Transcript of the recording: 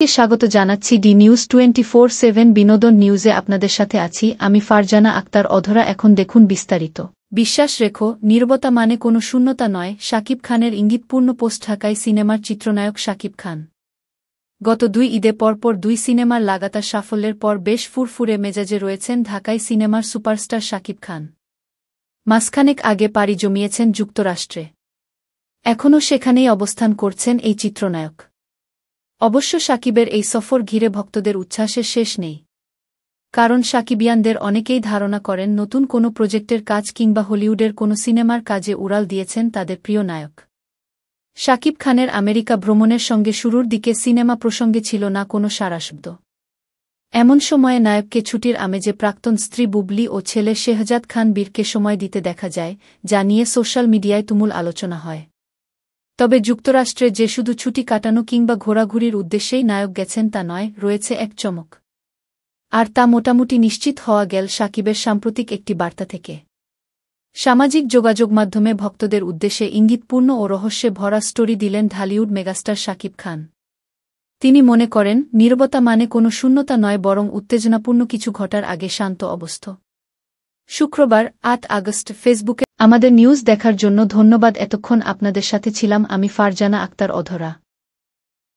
স্বাগত জানাচ্ছি D news 24/7 বিনোদন নিউজে আপনাদের সাথে আছি আমি ফারজানা আক্তার অধরা। এখন দেখুন বিস্তারিত। বিশ্বাস রেখো, নীরবতা মানে কোনো শূন্যতা নয়। শাকিব খানের ইঙ্গিতপূর্ণ পোস্ট। ঢাকায় সিনেমার চিত্রনায়ক শাকিব খান গত 2 ঈদে পরপর 2 সিনেমার লাগাতার সাফল্যের পর বেশ ফুরফুরে মেজাজে রয়েছেন ঢাকায় সিনেমার সুপারস্টার শাকিব খান। মাসখানেক আগে পাড়ি জমিয়েছেন যুক্তরাষ্ট্রে, এখনও সেখানেই অবস্থান করছেন এই চিত্রনায়ক। অবশ্য শাকিবের এই সফর ঘিরে ভক্তদের উচ্ছ্বাসের শেষ নেই, কারণ শাকিবিয়ানদের অনেকেই ধারণা করেন নতুন কোনো প্রজেক্টের কাজ কিংবা হলিউডের কোনো সিনেমার কাজে উড়াল দিয়েছেন তাদের প্রিয় নায়ক। শাকিব খানের আমেরিকা ভ্রমণের সঙ্গে শুরুর দিকে সিনেমা প্রসঙ্গে ছিল না কোনো সাড়াশব্দ। এমন সময়ে নায়ককে ছুটির আমেজে প্রাক্তন স্ত্রী বুবলি ও ছেলে শেহজাদ খান বীরকে সময় দিতে দেখা যায়, যা নিয়ে সোশ্যাল মিডিয়ায় তুমুল আলোচনা হয়। তবে যুক্তরাষ্ট্রে যে শুধু ছুটি কাটানো কিংবা ঘোরাঘুরির উদ্দেশ্যেই নায়ক গেছেন তা নয়, রয়েছে এক চমক। আর তা মোটামুটি নিশ্চিত হওয়া গেল শাকিবের সাম্প্রতিক একটি বার্তা থেকে। সামাজিক যোগাযোগ মাধ্যমে ভক্তদের উদ্দেশ্যে ইঙ্গিতপূর্ণ ও রহস্যে ভরা স্টোরি দিলেন ঢালিউড মেগাস্টার শাকিব খান। তিনি মনে করেন, নীরবতা মানে কোনো শূন্যতা নয়, বরং উত্তেজনাপূর্ণ কিছু ঘটার আগে শান্ত অবস্থা। শুক্রবার 8 আগস্ট ফেসবুকে আমাদের নিউজ দেখার জন্য ধন্যবাদ। এতক্ষণ আপনাদের সাথে ছিলাম আমি ফারজানা আক্তার অধরা।